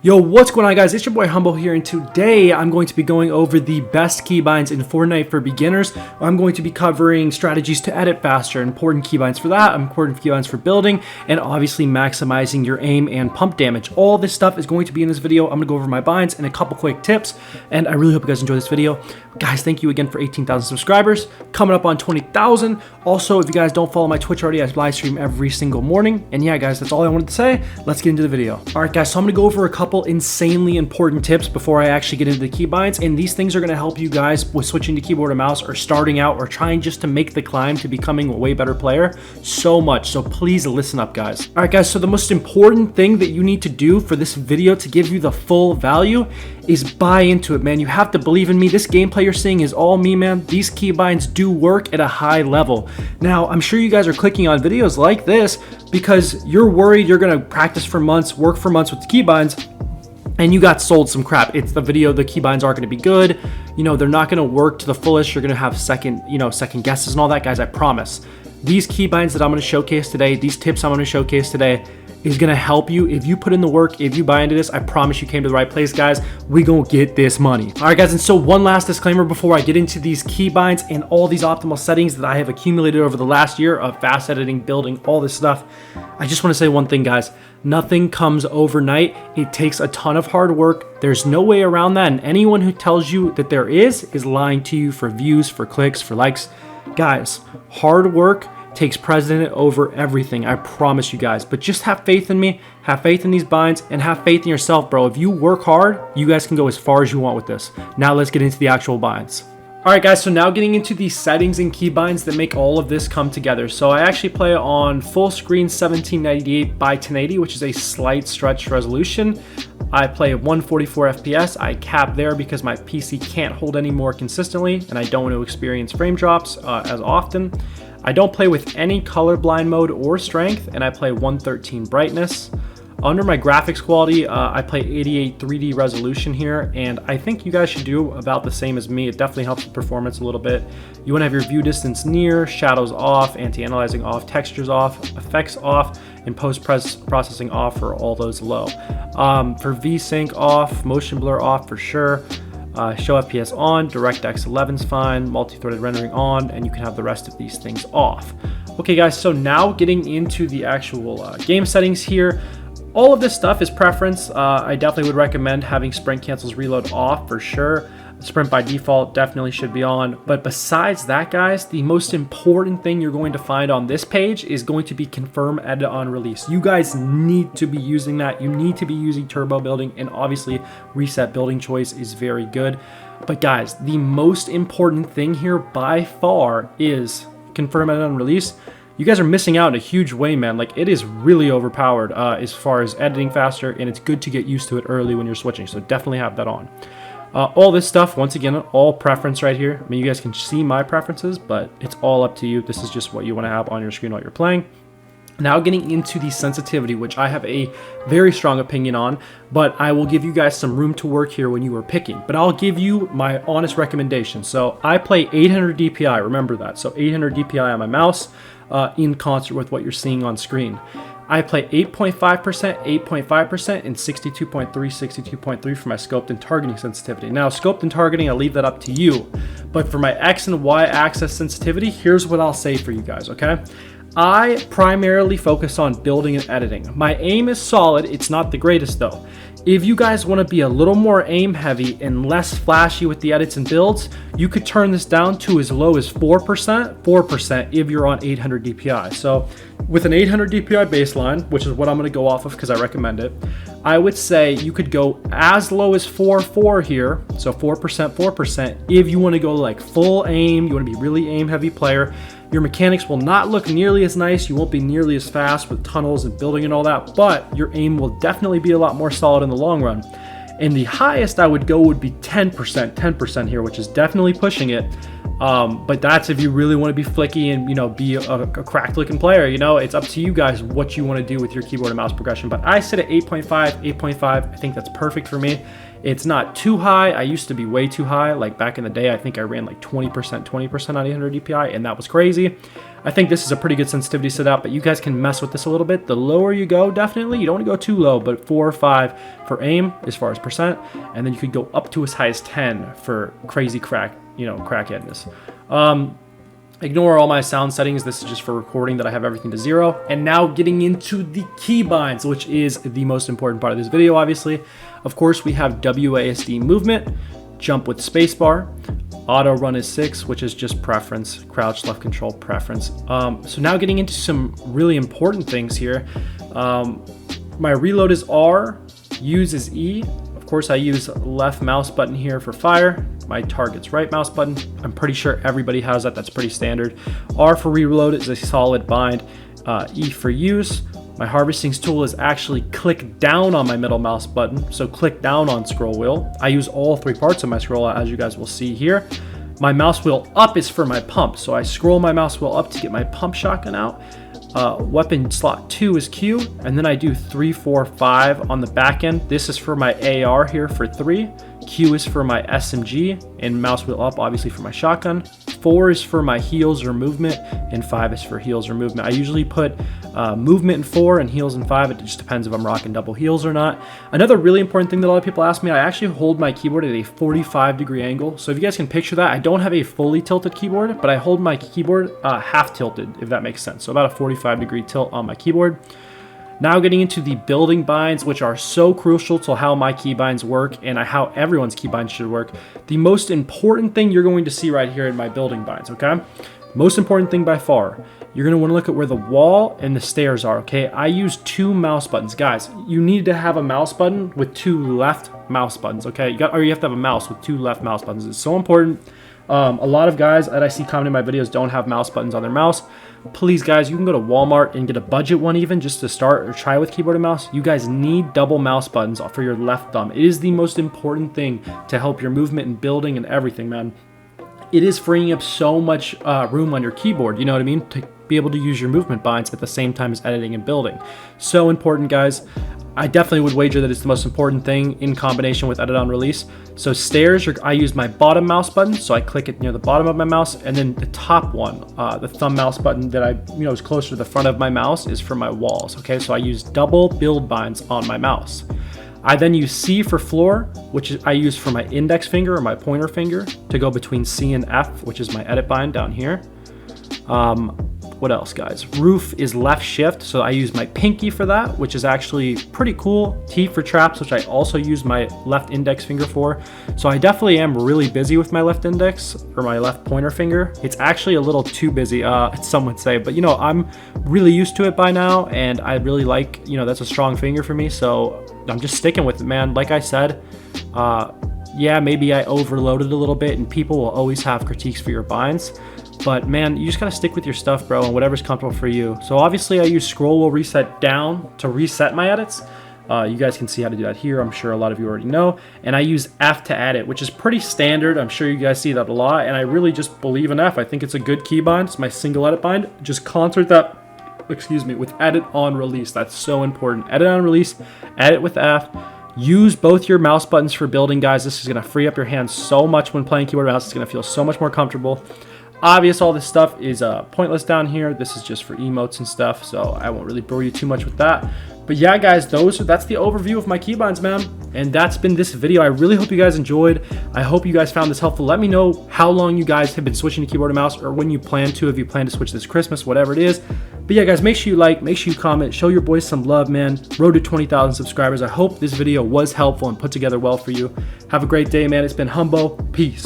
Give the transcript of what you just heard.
Yo, what's going on, guys? It's your boy Humbo here, and today I'm going to be going over the best keybinds in Fortnite for beginners. I'm going to be covering strategies to edit faster, important keybinds for that, important keybinds for building, and obviously maximizing your aim and pump damage. All this stuff is going to be in this video. I'm going to go over my binds and a couple quick tips, and I really hope you guys enjoy this video. Guys, thank you again for 18,000 subscribers, coming up on 20,000. Also, if you guys don't follow my Twitch already, I live stream every single morning. And yeah, guys, that's all I wanted to say. Let's get into the video. All right, guys, so I'm going to go over a couple insanely important tips before I actually get into the keybinds, and these things are going to help you guys with switching to keyboard and mouse or starting out or trying just to make the climb to becoming a way better player so much. So please listen up, guys. All right, guys, so the most important thing that you need to do for this video to give you the full value is buy into it, man. You have to believe in me. This gameplay you're seeing is all me, man. These keybinds do work at a high level. Now, I'm sure you guys are clicking on videos like this because you're worried you're going to practice for months, work for months with the keybinds, and you got sold some crap. It's the video, the keybinds aren't going to be good. You know, they're not going to work to the fullest. You're going to have second guesses and all that, guys. I promise. These keybinds that I'm going to showcase today, these tips I'm going to showcase today, is going to help you. If you put in the work, if you buy into this, I promise you came to the right place, guys. We gonna get this money. All right, guys, and so one last disclaimer before I get into these keybinds and all these optimal settings that I have accumulated over the last year of fast editing, building, all this stuff. I just want to say one thing, guys. Nothing comes overnight. It takes a ton of hard work. There's no way around that, and anyone who tells you that there is lying to you for views, for clicks, for likes. Guys, hard work takes precedent over everything, I promise you guys. But just have faith in me, have faith in these binds, and have faith in yourself, bro. If you work hard, you guys can go as far as you want with this. Now let's get into the actual binds. All right, guys, so now getting into the settings and keybinds that make all of this come together. So I actually play on full screen 1798 by 1080, which is a slight stretch resolution. I play at 144 FPS. I cap there because my PC can't hold any more consistently, and I don't want to experience frame drops as often. I don't play with any colorblind mode or strength, and I play 113 brightness. Under my graphics quality, I play 88 3D resolution here, and I think you guys should do about the same as me. It definitely helps with performance a little bit. You want to have your view distance near, shadows off, anti-aliasing off, textures off, effects off, and post-processing off for all those low. For VSync off, motion blur off for sure. Show FPS on, DirectX 11's fine, multi-threaded rendering on, and you can have the rest of these things off. Okay, guys, so now getting into the actual game settings here. All of this stuff is preference. I definitely would recommend having sprint cancels reload off for sure. Sprint by default definitely should be on. But besides that, guys, the most important thing you're going to find on this page is going to be confirm edit on release. You guys need to be using that. You need to be using turbo building, and obviously reset building choice is very good. But guys, the most important thing here by far is confirm edit on release. You guys are missing out in a huge way, man. Like, it is really overpowered as far as editing faster, and it's good to get used to it early when you're switching. So definitely have that on. All this stuff, once again, all preference right here. I mean, you guys can see my preferences, but it's all up to you. This is just what you want to have on your screen while you're playing. Now getting into the sensitivity, which I have a very strong opinion on, but I will give you guys some room to work here when you are picking. But I'll give you my honest recommendation. So I play 800 DPI, remember that. So 800 DPI on my mouse in concert with what you're seeing on screen. I play 8.5%, 8.5%, and 62.3, 62.3 for my scoped and targeting sensitivity. Now, scoped and targeting, I'll leave that up to you. But for my X and Y axis sensitivity, here's what I'll say for you guys, okay? I primarily focus on building and editing. My aim is solid. It's not the greatest though. If you guys want to be a little more aim heavy and less flashy with the edits and builds, you could turn this down to as low as 4% if you're on 800 DPI. So with an 800 DPI baseline, which is what I'm going to go off of because I recommend it, I would say you could go as low as 4.4 here. So 4%. If you want to go like full aim, you want to be really aim heavy player. Your mechanics will not look nearly as nice. You won't be nearly as fast with tunnels and building and all that, but your aim will definitely be a lot more solid in the long run. And the highest I would go would be 10% here, which is definitely pushing it. But that's if you really want to be flicky and, you know, be a cracked looking player. You know, it's up to you guys what you want to do with your keyboard and mouse progression. But I sit at 8.5. I think that's perfect for me. It's not too high. I used to be way too high. Like back in the day, I think I ran like 20% on 800 DPI, and that was crazy. I think this is a pretty good sensitivity setup, but you guys can mess with this a little bit. The lower you go, definitely, you don't want to go too low, but 4 or 5 for aim as far as percent, and then you could go up to as high as 10 for crazy crackheadness. Ignore all my sound settings. This is just for recording that I have everything to 0. And now getting into the keybinds, which is the most important part of this video, obviously. Of course, we have WASD movement, jump with spacebar, auto run is 6, which is just preference, crouch left control preference. So now getting into some really important things here. My reload is R, use is E. Of course, I use left mouse button here for fire. My target's right mouse button. I'm pretty sure everybody has that. That's pretty standard. R for reload is a solid bind. E for use. My harvesting tool is actually click down on my middle mouse button. So click down on scroll wheel. I use all 3 parts of my scroll, as you guys will see here. My mouse wheel up is for my pump. So I scroll my mouse wheel up to get my pump shotgun out. Weapon slot 2 is Q, and then I do 3, 4, 5 on the back end. This is for my AR here for 3. Q is for my SMG, and mouse wheel up obviously for my shotgun. 4 is for my heals or movement, and 5 is for heals or movement. I usually put movement in 4 and heals in 5. It just depends if I'm rocking double heals or not. Another really important thing that a lot of people ask me, I actually hold my keyboard at a 45-degree angle. So if you guys can picture that, I don't have a fully tilted keyboard, but I hold my keyboard half tilted, if that makes sense. So about a 45-degree tilt on my keyboard. Now getting into the building binds, which are so crucial to how my keybinds work and how everyone's keybinds should work. The most important thing you're going to see right here in my building binds, okay? Most important thing by far, you're going to want to look at where the wall and the stairs are, okay? I use 2 mouse buttons. Guys, you need to have a mouse button with 2 left mouse buttons, okay? You have to have a mouse with 2 left mouse buttons. It's so important. A lot of guys that I see commenting my videos don't have mouse buttons on their mouse. Please, guys, you can go to Walmart and get a budget one even just to start or try with keyboard and mouse. You guys need double mouse buttons for your left thumb. It is the most important thing to help your movement and building and everything, man. It is freeing up so much room on your keyboard, you know what I mean? To be able to use your movement binds at the same time as editing and building. So important, guys. I definitely would wager that it's the most important thing in combination with edit on release. So stairs, I use my bottom mouse button, so I click it near the bottom of my mouse, and then the top one, the thumb mouse button that is closer to the front of my mouse is for my walls. Okay, so I use double build binds on my mouse. I then use C for floor, which I use for my index finger or my pointer finger to go between C and F, which is my edit bind down here. What else, guys? Roof is left shift, so I use my pinky for that, which is actually pretty cool. T for traps, which I also use my left index finger for. So I definitely am really busy with my left index or my left pointer finger. It's actually a little too busy, some would say, but I'm really used to it by now, and I really like, that's a strong finger for me, so I'm just sticking with it, man. Like I said, yeah, maybe I overloaded a little bit, and people will always have critiques for your binds. But man, you just gotta stick with your stuff, bro, and whatever's comfortable for you. So obviously I use scroll wheel reset down to reset my edits. You guys can see how to do that here. I'm sure a lot of you already know. And I use F to edit, which is pretty standard. I'm sure you guys see that a lot. And I really just believe in F. I think it's a good keybind. It's my single edit bind. Just concert that, with edit on release. That's so important. Edit on release, edit with F. Use both your mouse buttons for building, guys. This is gonna free up your hands so much when playing keyboard and mouse. It's gonna feel so much more comfortable. Obvious, all this stuff is pointless down here. This is just for emotes and stuff, so I won't really bore you too much with that. But yeah, guys, that's the overview of my keybinds, man. And that's been this video. I really hope you guys enjoyed. I hope you guys found this helpful. Let me know how long you guys have been switching to keyboard and mouse, or when you plan to, if you plan to switch this Christmas, whatever it is. But yeah, guys, make sure you like, make sure you comment, show your boys some love, man. Road to 20,000 subscribers. I hope this video was helpful and put together well for you. Have a great day, man. It's been Humbo. Peace.